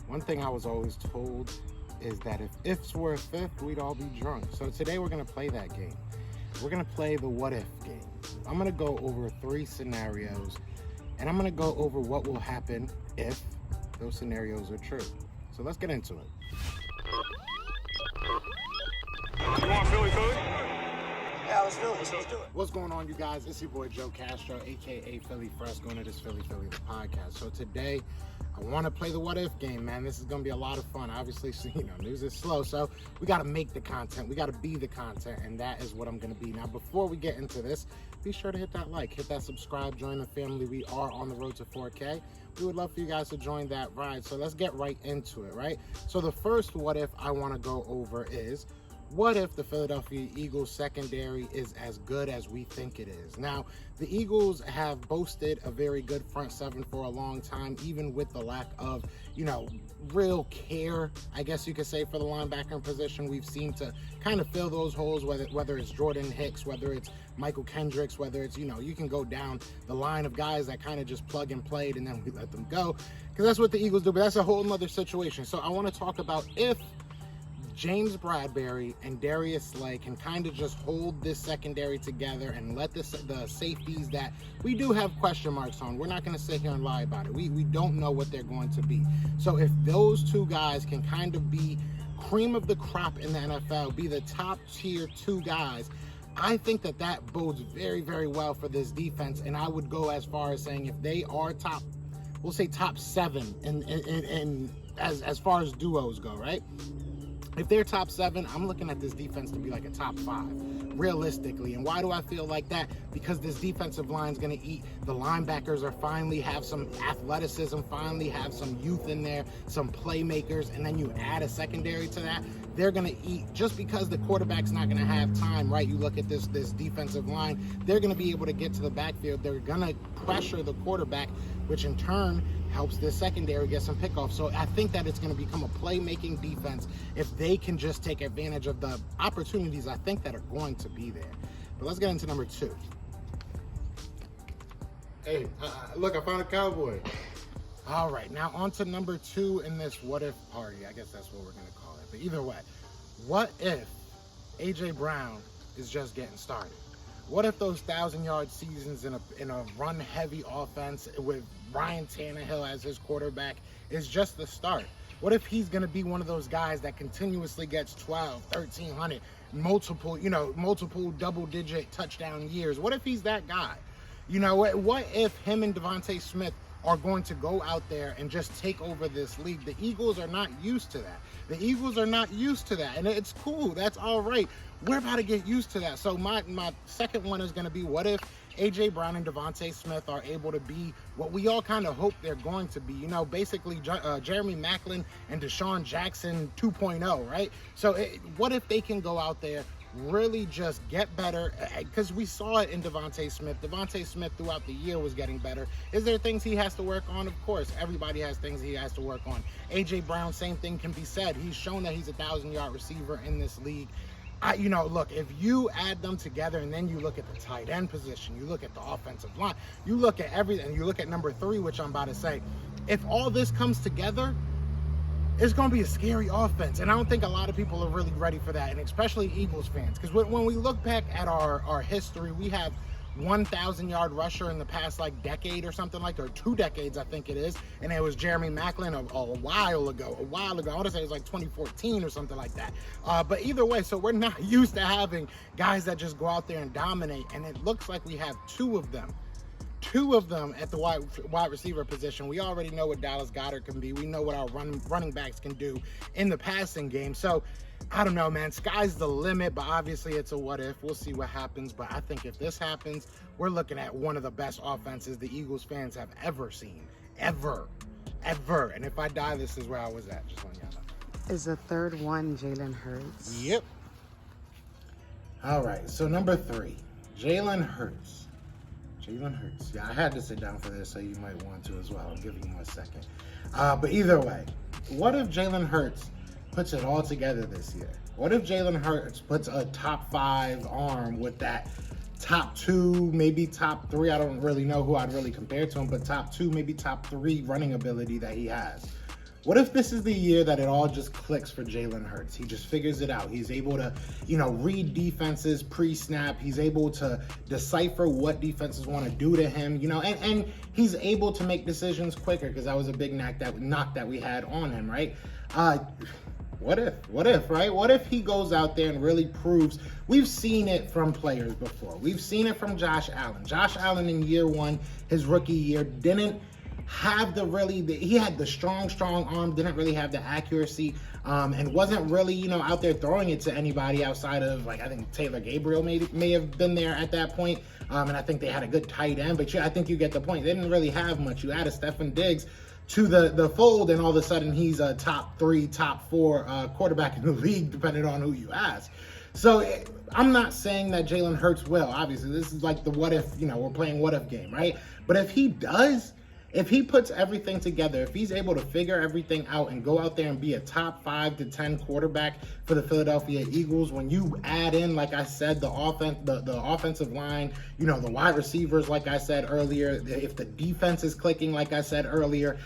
One thing I was always told is that if ifs were a fifth, we'd all be drunk. So today we're going to play that game. We're going to play the what if game. I'm going to go over 3 scenarios, and I'm going to go over what will happen if those scenarios are true. So let's get into it. You want Philly food? Yeah, let's do it. Let's do it. What's going on, you guys? It's your boy Joe Castro, aka Philly Fresh, going to this Philly the podcast. So today, I want to play the what if game, man. This is going to be a lot of fun. Obviously, news is slow, so we got to make the content. We got to be the content, and that is what I'm going to be. Now, before we get into this, be sure to hit that like, hit that subscribe, join the family. We are on the road to 4K. We would love for you guys to join that ride. So let's get right into it, right? So the first what if I want to go over is, what if the Philadelphia Eagles secondary is as good as we think it is? Now, the Eagles have boasted a very good front seven for a long time, even with the lack of, real care, I guess you could say, for the linebacker position. We've seemed to kind of fill those holes, whether it's Jordan Hicks, whether it's Michael Kendricks, whether it's, you can go down the line of guys that kind of just plug and played and then we let them go, because that's what the Eagles do. But that's a whole nother situation. So I want to talk about if James Bradbury and Darius Slay can kind of just hold this secondary together and let the safeties that we do have question marks on. We're not going to sit here and lie about it. We don't know what they're going to be. So if those two guys can kind of be cream of the crop in the NFL, be the top tier 2 guys, I think that bodes very, very well for this defense. And I would go as far as saying if they are top, we'll say top 7 in as far as duos go, right? If they're top 7, I'm looking at this defense to be like a top 5, realistically. And why do I feel like that? Because this defensive line is going to eat. The linebackers are finally have some athleticism, finally have some youth in there, some playmakers, and then you add a secondary to that. They're going to eat just because the quarterback's not going to have time, right? You look at this defensive line, they're going to be able to get to the backfield. They're going to pressure the quarterback, which in turn helps this secondary get some pickoffs. So I think that it's going to become a playmaking defense if they can just take advantage of the opportunities I think that are going to be there. But let's get into number 2. Hey, look, I found a cowboy. All right, now on to number 2 in this what if party. I guess that's what we're going to call it. But either way, what if A.J. Brown is just getting started? What if those 1,000-yard seasons in a run-heavy offense with Ryan Tannehill as his quarterback is just the start? What if he's going to be one of those guys that continuously gets 12, 1,300, multiple double-digit touchdown years? What if he's that guy? What if him and Devontae Smith are going to go out there and just take over this league? The Eagles are not used to that. The Eagles are not used to that, and it's cool. That's all right. We're about to get used to that. So my second one is going to be, what if A.J. Brown and Devontae Smith are able to be what we all kind of hope they're going to be? Basically Jeremy Maclin and Deshaun Jackson 2.0, right? So what if they can go out there, really just get better? Because we saw it in Devontae Smith. Devontae Smith throughout the year was getting better. Is there things he has to work on? Of course. Everybody has things he has to work on. A.J. Brown, same thing can be said. He's shown that he's a 1,000-yard receiver in this league. Look, if you add them together and then you look at the tight end position, you look at the offensive line, you look at everything, you look at number 3, which I'm about to say, if all this comes together, it's going to be a scary offense. And I don't think a lot of people are really ready for that, and especially Eagles fans. Because when we look back at our history, we have 1,000-yard rusher in the past decade or something like that, or 2 decades, I think it is. And it was Jeremy Maclin a while ago. I want to say it was 2014 or something like that. But either way, so we're not used to having guys that just go out there and dominate. And it looks like we have 2 of them. 2 of them at the wide receiver position. We already know what Dallas Goedert can be. We know what our running backs can do in the passing game. So I don't know, man. Sky's the limit, but obviously it's a what if. We'll see what happens. But I think if this happens, we're looking at one of the best offenses the Eagles fans have ever seen. Ever. And if I die, this is where I was at. Just letting y'all know. Is the third one Jalen Hurts? Yep. All right. So number 3, Jalen Hurts. Yeah, I had to sit down for this, so you might want to as well. I'll give you 1 second. But either way, what if Jalen Hurts puts it all together this year? What if Jalen Hurts puts a top 5 arm with that top 2, maybe top 3? I don't really know who I'd really compare to him, but top 2, maybe top 3 running ability that he has. What if this is the year that it all just clicks for Jalen Hurts? He just figures it out. He's able to, read defenses pre-snap. He's able to decipher what defenses want to do to him, and he's able to make decisions quicker, because that was a big knock that we had on him, right? What if, right? What if he goes out there and really proves? We've seen it from players before. We've seen it from Josh Allen. Josh Allen in year one, his rookie year, didn't have he had the strong arm, didn't really have the accuracy, and wasn't really, out there throwing it to anybody outside of, like, I think Taylor Gabriel may have been there at that point, and I think they had a good tight end, but I think you get the point. They didn't really have much. You added Stefon Diggs to the fold, and all of a sudden he's a top 3, top 4 quarterback in the league, depending on who you ask. So I'm not saying that Jalen Hurts will. Obviously, this is like the what if, we're playing what if game, right? But if he does, if he puts everything together, if he's able to figure everything out and go out there and be a top 5 to 10 quarterback for the Philadelphia Eagles, when you add in, like I said, the offensive line, the wide receivers, like I said earlier, if the defense is clicking, like I said earlier,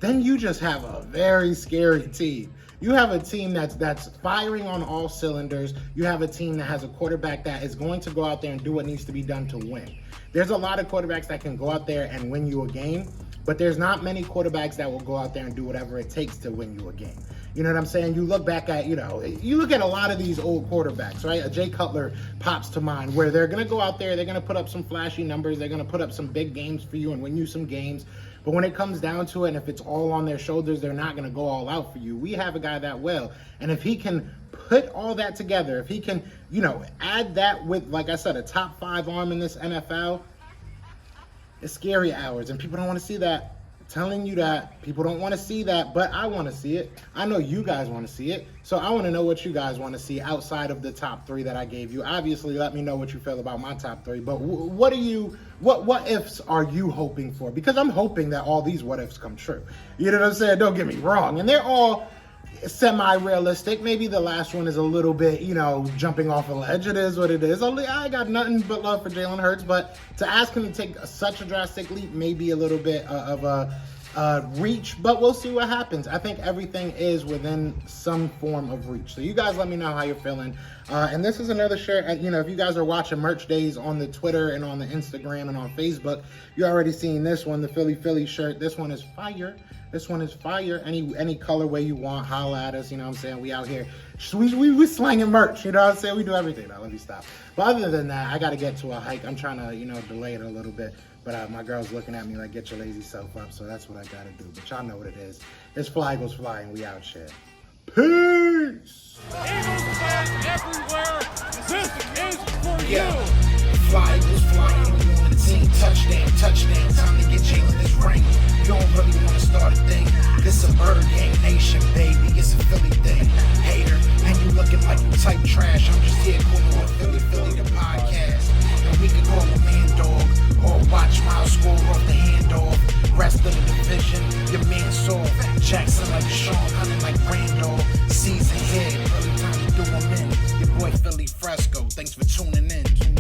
then you just have a very scary team. You have a team that's firing on all cylinders. You have a team that has a quarterback that is going to go out there and do what needs to be done to win. There's a lot of quarterbacks that can go out there and win you a game, but there's not many quarterbacks that will go out there and do whatever it takes to win you a game. You know what I'm saying? You look back at, you look at a lot of these old quarterbacks, right? Jay Cutler pops to mind, where they're going to go out there, they're going to put up some flashy numbers, they're going to put up some big games for you and win you some games. But when it comes down to it, and if it's all on their shoulders, they're not going to go all out for you. We have a guy that will. And if he can put all that together, if he can, add that with, like I said, a top 5 arm in this NFL, it's scary hours, and people don't want to see that. I'm telling you that. People don't want to see that, but I want to see it. I know you guys want to see it, so I want to know what you guys want to see outside of the top 3 that I gave you. Obviously, let me know what you feel about my top 3, but what ifs are you hoping for? Because I'm hoping that all these what ifs come true. You know what I'm saying? Don't get me wrong, and they're all semi-realistic. Maybe the last one is a little bit, jumping off a ledge. It is what it is. I got nothing but love for Jalen Hurts, but to ask him to take such a drastic leap may be a little bit of a reach, but we'll see what happens. I think everything is within some form of reach. So you guys let me know how you're feeling. And this is another shirt. If you guys are watching Merch Days on the Twitter and on the Instagram and on Facebook, you already seen this one, the Philly shirt. This one is fire. This one is fire. Any colorway you want, holla at us. You know what I'm saying? We out here. We slanging merch. You know what I'm saying? We do everything. Now, let me stop. But other than that, I got to get to a hike. I'm trying to, delay it a little bit. But my girl's looking at me like, get your lazy self up. So that's what I got to do. But y'all know what it is. It's Fly Goes Fly, and we out here. Peace! Eagles fans everywhere, this is for Yeah. you. Fly Eagles flying, you on the team. Touchdown, time to get Jalen this ring. You don't really want to start a thing. This a bird gang nation, baby. It's a Philly thing. Hater, and you looking like you type trash. I'm just here calling with Philly the podcast. And we can call a man dog, or watch Miles score off the handoff. Rest of the division, your man saw Jackson like Sean, hunting like Randolph. Season here, early time to do 'em in. Your boy Philly Fresco, thanks for tuning in.